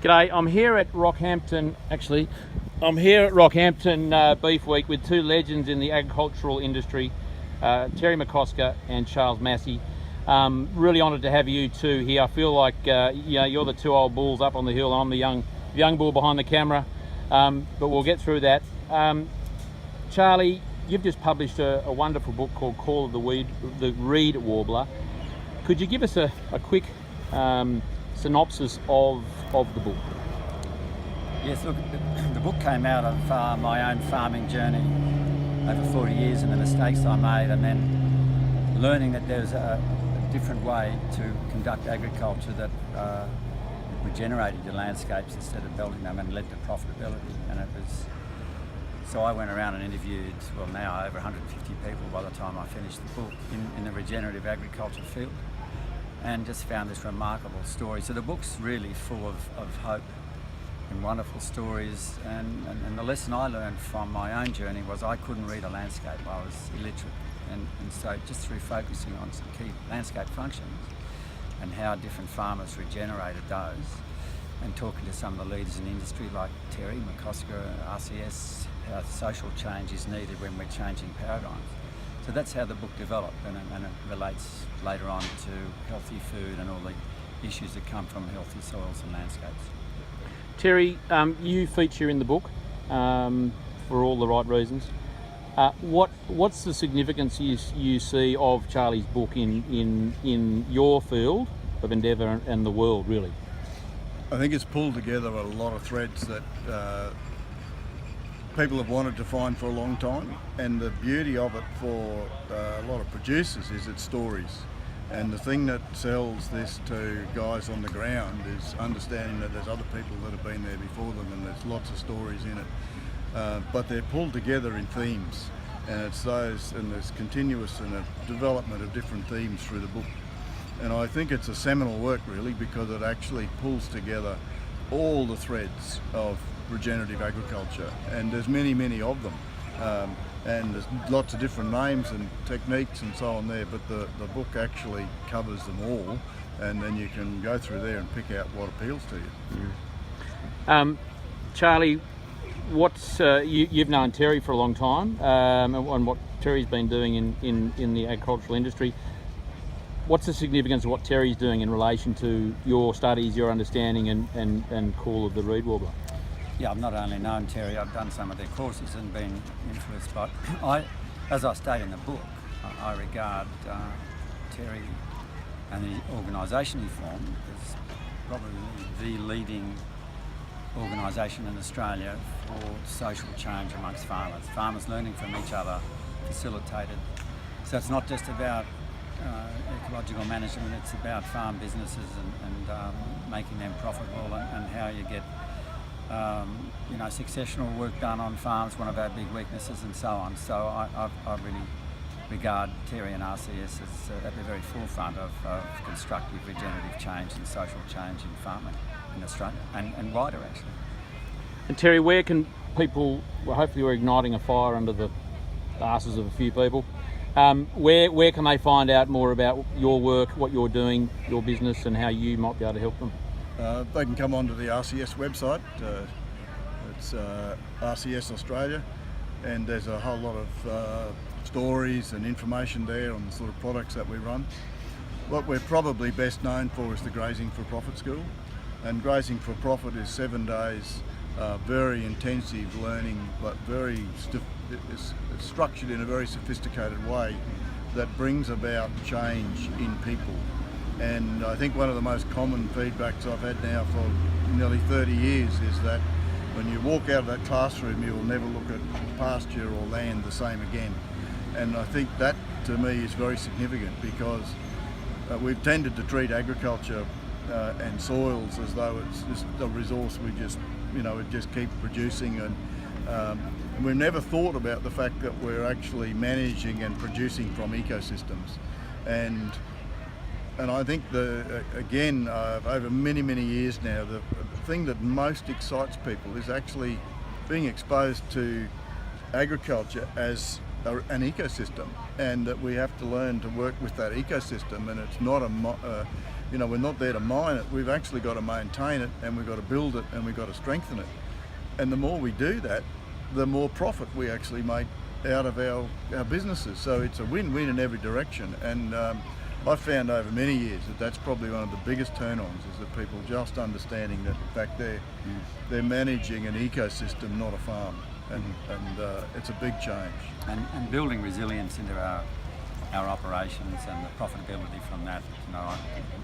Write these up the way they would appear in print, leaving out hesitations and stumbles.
G'day, I'm here at Rockhampton, Beef Week with two legends in the agricultural industry, Terry McCosker and Charles Massy. Really honoured to have you two here. I feel like you're the two old bulls up on the hill and I'm the young bull behind the camera, but we'll get through that. Charlie, you've just published a wonderful book called Call of the Reed Warbler. Could you give us a quick synopsis of the book? Yes, look, the book came out of my own farming journey over 40 years and the mistakes I made, and then learning that there's a different way to conduct agriculture that regenerated your landscapes instead of building them and led to profitability. And it was, so I went around and interviewed, well now over 150 people by the time I finished the book in the regenerative agriculture field, and just found this remarkable story. So the book's really full of hope and wonderful stories, and the lesson I learned from my own journey was I couldn't read a landscape. I was illiterate, and so just through focusing on some key landscape functions and how different farmers regenerated those, and talking to some of the leaders in the industry like Terry McCosker, RCS, how social change is needed when we're changing paradigms. So that's how the book developed, and it relates later on to healthy food and all the issues that come from healthy soils and landscapes. Terry, you feature in the book for all the right reasons. What's the significance you see of Charlie's book in your field of endeavour and the world, really? I think it's pulled together a lot of threads that people have wanted to find for a long time, and the beauty of it for a lot of producers is its stories. And the thing that sells this to guys on the ground is understanding that there's other people that have been there before them, and there's lots of stories in it. But they're pulled together in themes, and it's those, and there's continuous and a development of different themes through the book. And I think it's a seminal work really, because it actually pulls together all the threads of regenerative agriculture, and there's many of them, and there's lots of different names and techniques and so on there, but the book actually covers them all, and then you can go through there and pick out what appeals to you. Charlie, you've known Terry for a long time, and what Terry's been doing in the agricultural industry. What's the significance of what Terry's doing in relation to your studies, your understanding, and Call of the Reed Warbler? Yeah, I've not only known Terry, I've done some of their courses and been influenced by, as I state in the book, I regard Terry and the organisation he formed as probably the leading organisation in Australia for social change amongst farmers. Farmers learning from each other, facilitated. So it's not just about ecological management, it's about farm businesses and making them profitable, and how you get successional work done on farms, one of our big weaknesses, and so on. So I really regard Terry and RCS as at the very forefront of constructive regenerative change and social change in farming in Australia and wider actually. And Terry, where can people, well, hopefully we're igniting a fire under the asses of a few people, where can they find out more about your work, what you're doing, your business, and how you might be able to help them? They can come onto the RCS website. It's RCS Australia, and there's a whole lot of stories and information there on the sort of products that we run. What we're probably best known for is the Grazing for Profit School, and Grazing for Profit is 7 days, very intensive learning, but it's structured in a very sophisticated way that brings about change in people. And I think one of the most common feedbacks I've had now for nearly 30 years is that when you walk out of that classroom, you'll never look at pasture or land the same again. And I think that to me is very significant, because we've tended to treat agriculture and soils as though it's just a resource we just keep producing, and we've never thought about the fact that we're actually managing and producing from ecosystems. And I think again, over many years now, the thing that most excites people is actually being exposed to agriculture as an ecosystem, and that we have to learn to work with that ecosystem. And it's not You know, we're not there to mine it. We've actually got to maintain it, and we've got to build it, and we've got to strengthen it. And the more we do that, the more profit we actually make out of our businesses. So it's a win-win in every direction. And I've found over many years that that's probably one of the biggest turn-ons, is that people just understanding that in fact they're managing an ecosystem, not a farm. And it's a big change. And building resilience into our operations and the profitability from that. You know,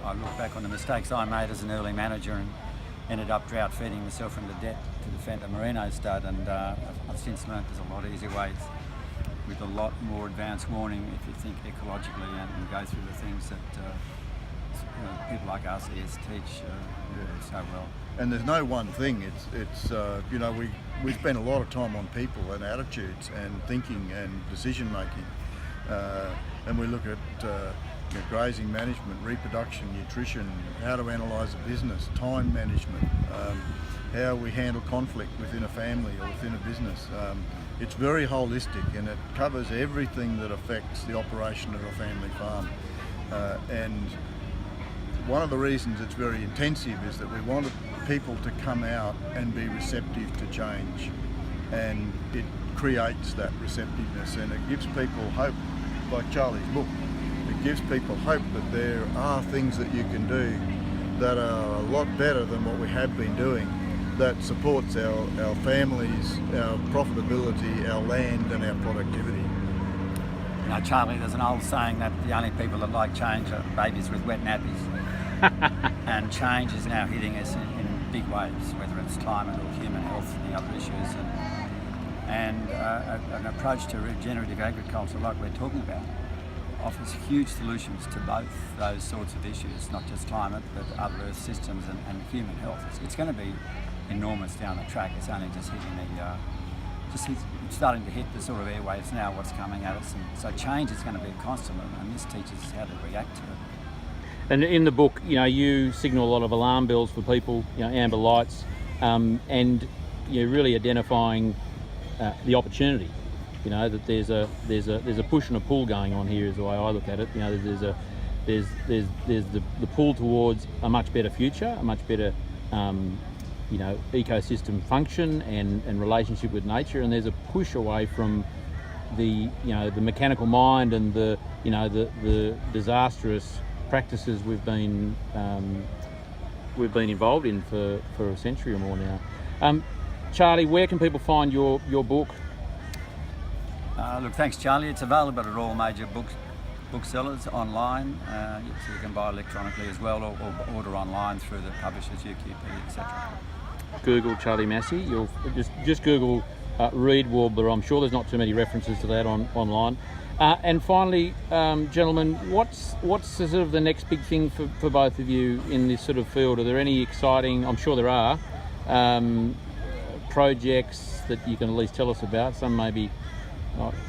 I look back on the mistakes I made as an early manager and ended up drought feeding myself into debt to defend a merino stud, and I've since learnt there's a lot easier ways with a lot more advanced warning if you think ecologically and go through the things that people like RCS teach so well. And there's no one thing. It's you know, we spend a lot of time on people and attitudes and thinking and decision making, and we look at you know, grazing management, reproduction, nutrition, how to analyse a business, time management, how we handle conflict within a family or within a business. It's very holistic, and it covers everything that affects the operation of a family farm. And one of the reasons it's very intensive is that we wanted people to come out and be receptive to change, and it creates that receptiveness, and it gives people hope, like Charlie's book. It gives people hope that there are things that you can do that are a lot better than what we have been doing, that supports our families, our profitability, our land and our productivity. You know, Charlie, there's an old saying that the only people that like change are babies with wet nappies. And change is now hitting us in big ways, whether it's climate or human health and the other issues. And an approach to regenerative agriculture like we're talking about offers huge solutions to both those sorts of issues, not just climate, but other earth systems and human health. It's going to be enormous down the track. It's only just hitting it's starting to hit the sort of airwaves now, what's coming at us. And so change is going to be a constant, and this teaches us how to react to it. And in the book, you know, you signal a lot of alarm bells for people, you know, amber lights, and you're really identifying the opportunity. You know, that there's a push and a pull going on here, is the way I look at it. You know, there's the pull towards a much better future, a much better you know, ecosystem function and relationship with nature, and there's a push away from the mechanical mind and the disastrous practices we've been involved in for a century or more now. Charlie, where can people find your book? Look, thanks, Charlie. It's available at all major booksellers online. So you can buy electronically as well, or order online through the publishers, UQP, etc. Google Charlie Massy. You'll just Google Reed Warbler. I'm sure there's not too many references to that online. And finally, gentlemen, what's sort of the next big thing for both of you in this sort of field? Are there any exciting, I'm sure there are, projects that you can at least tell us about? Some maybe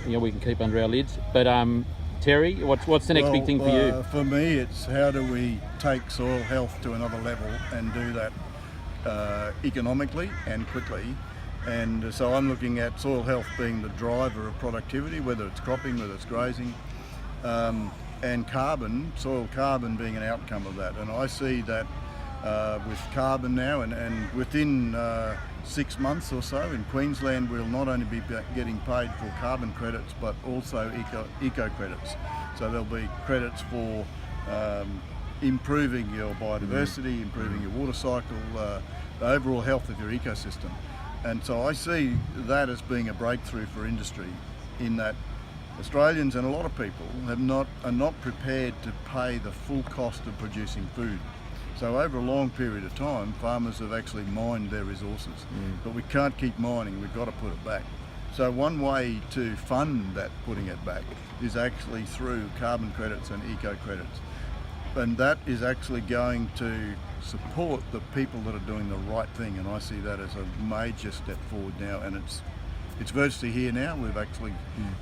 we can keep under our lids. But Terry, what's the next big thing for you? For me, it's how do we take soil health to another level and do that economically and quickly. And so I'm looking at soil health being the driver of productivity, whether it's cropping, whether it's grazing, and carbon, soil carbon being an outcome of that. And I see that with carbon now, and within 6 months or so in Queensland, we'll not only be getting paid for carbon credits, but also eco credits. So there'll be credits for improving your biodiversity, improving your water cycle, the overall health of your ecosystem. And so I see that as being a breakthrough for industry, in that Australians and a lot of people are not prepared to pay the full cost of producing food. So over a long period of time, farmers have actually mined their resources, but we can't keep mining, we've got to put it back. So one way to fund that putting it back is actually through carbon credits and eco credits. And that is actually going to support the people that are doing the right thing, and I see that as a major step forward now, and it's virtually here now. We've actually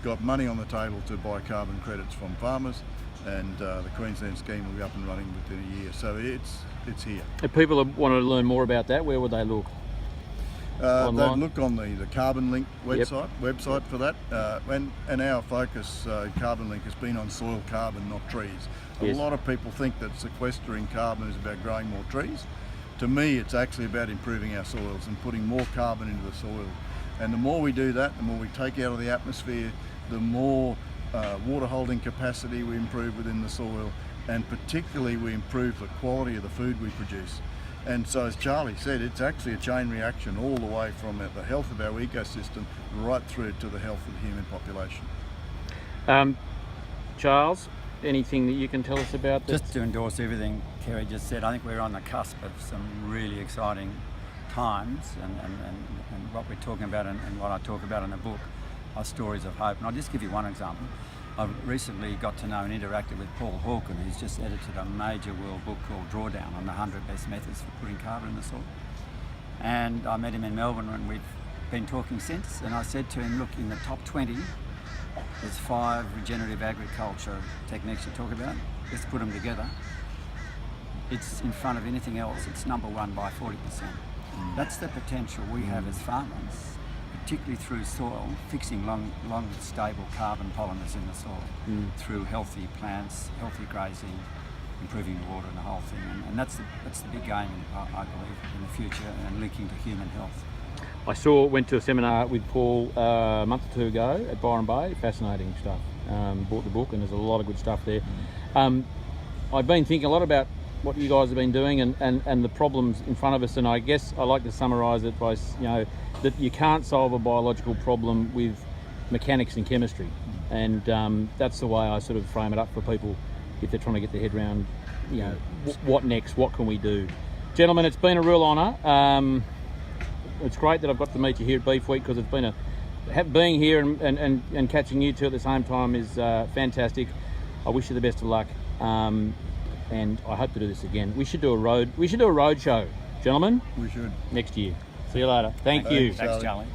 got money on the table to buy carbon credits from farmers, and the Queensland scheme will be up and running within a year. So it's here. If people want to learn more about that, where would they look? They'd look on the Carbon Link website for that, and our focus, Carbon Link, has been on soil carbon, not trees. Yes. A lot of people think that sequestering carbon is about growing more trees. To me, it's actually about improving our soils and putting more carbon into the soil. And the more we do that, the more we take out of the atmosphere, the more water holding capacity we improve within the soil, and particularly we improve the quality of the food we produce. And so, as Charlie said, it's actually a chain reaction all the way from the health of our ecosystem right through to the health of the human population. Charles, anything that you can tell us about this? Just to endorse everything Kerry just said, I think we're on the cusp of some really exciting times, and what we're talking about and what I talk about in the book are stories of hope. And I'll just give you one example. I recently got to know and interacted with Paul Hawken, who's just edited a major world book called Drawdown on the 100 best methods for putting carbon in the soil. And I met him in Melbourne and we've been talking since, and I said to him, look, in the top 20, there's 5 regenerative agriculture techniques you talk about. Let's put them together. It's in front of anything else. It's number 1 by 40%. That's the potential we have as farmers, particularly through soil, fixing long stable carbon polymers in the soil, through healthy plants, healthy grazing, improving the water and the whole thing. And that's the big game, I believe, in the future, and linking to human health. I went to a seminar with Paul a month or 2 ago at Byron Bay. Fascinating stuff. Bought the book, and there's a lot of good stuff there. I've been thinking a lot about what you guys have been doing and the problems in front of us, and I guess I like to summarise it by, that you can't solve a biological problem with mechanics and chemistry, and that's the way I sort of frame it up for people if they're trying to get their head around, what next, what can we do. Gentlemen, it's been a real honour. It's great that I've got to meet you here at Beef Week, because it's been being here and catching you two at the same time is fantastic. I wish you the best of luck. And I hope to do this again. We should do a road show, gentlemen. We should. Next year. See you later. Thank you. Thanks, Charlie.